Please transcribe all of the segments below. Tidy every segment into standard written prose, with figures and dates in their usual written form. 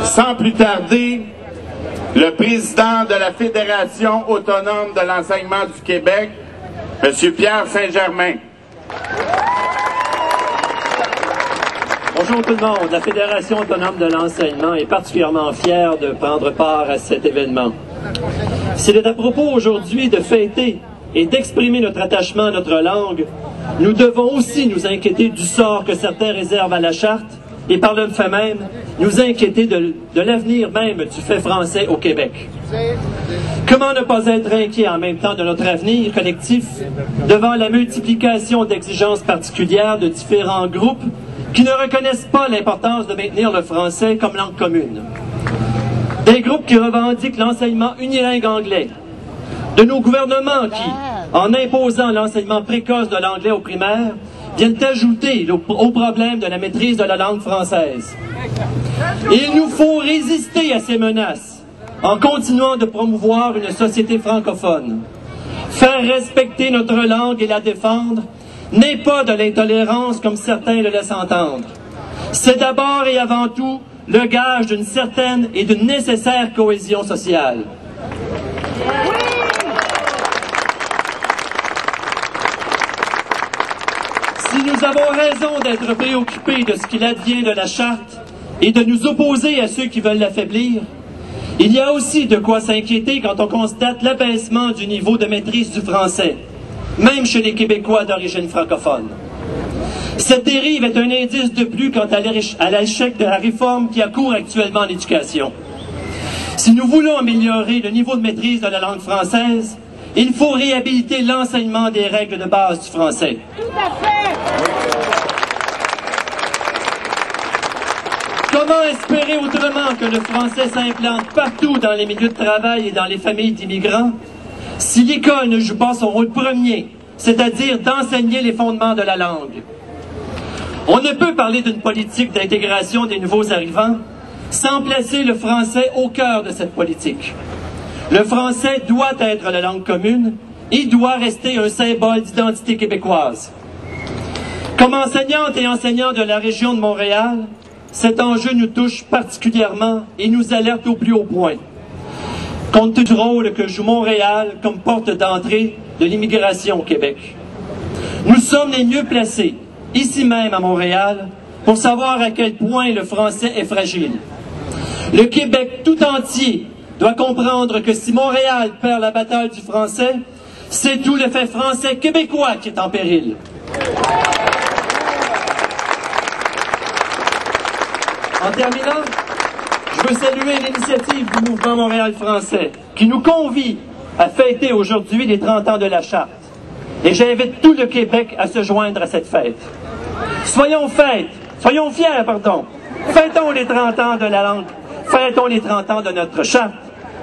Sans plus tarder, le président de la Fédération autonome de l'enseignement du Québec, M. Pierre Saint-Germain. Bonjour tout le monde. La Fédération autonome de l'enseignement est particulièrement fière de prendre part à cet événement. S'il est à propos aujourd'hui de fêter et d'exprimer notre attachement à notre langue, nous devons aussi nous inquiéter du sort que certains réservent à la Charte et par le fait même, nous inquiéter de l'avenir même du fait français au Québec. Comment ne pas être inquiet en même temps de notre avenir collectif devant la multiplication d'exigences particulières de différents groupes qui ne reconnaissent pas l'importance de maintenir le français comme langue commune? Des groupes qui revendiquent l'enseignement unilingue anglais, de nos gouvernements qui, en imposant l'enseignement précoce de l'anglais au primaire, viennent ajouter au problème de la maîtrise de la langue française. Et il nous faut résister à ces menaces en continuant de promouvoir une société francophone. Faire respecter notre langue et la défendre n'est pas de l'intolérance comme certains le laissent entendre. C'est d'abord et avant tout le gage d'une certaine et d'une nécessaire cohésion sociale. Si nous avons raison d'être préoccupés de ce qu'il advient de la Charte et de nous opposer à ceux qui veulent l'affaiblir, il y a aussi de quoi s'inquiéter quand on constate l'abaissement du niveau de maîtrise du français, même chez les Québécois d'origine francophone. Cette dérive est un indice de plus quant à l'échec de la réforme qui a cours actuellement en éducation. Si nous voulons améliorer le niveau de maîtrise de la langue française, il faut réhabiliter l'enseignement des règles de base du français. Tout à fait! Comment espérer autrement que le français s'implante partout dans les milieux de travail et dans les familles d'immigrants si l'école ne joue pas son rôle premier, c'est-à-dire d'enseigner les fondements de la langue? On ne peut parler d'une politique d'intégration des nouveaux arrivants sans placer le français au cœur de cette politique. Le français doit être la langue commune et doit rester un symbole d'identité québécoise. Comme enseignante et enseignant de la région de Montréal, cet enjeu nous touche particulièrement et nous alerte au plus haut point, compte tenu du rôle que joue Montréal comme porte d'entrée de l'immigration au Québec. Nous sommes les mieux placés, ici même à Montréal, pour savoir à quel point le français est fragile. Le Québec tout entier doit comprendre que si Montréal perd la bataille du français, c'est tout le fait français québécois qui est en péril. En terminant, je veux saluer l'initiative du mouvement Montréal français qui nous convie à fêter aujourd'hui les 30 ans de la Charte. Et j'invite tout le Québec à se joindre à cette fête. Soyons fiers, fêtons les 30 ans de la langue, fêtons les 30 ans de notre Charte,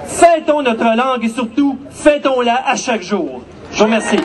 fêtons notre langue et surtout, fêtons-la à chaque jour. Je vous remercie.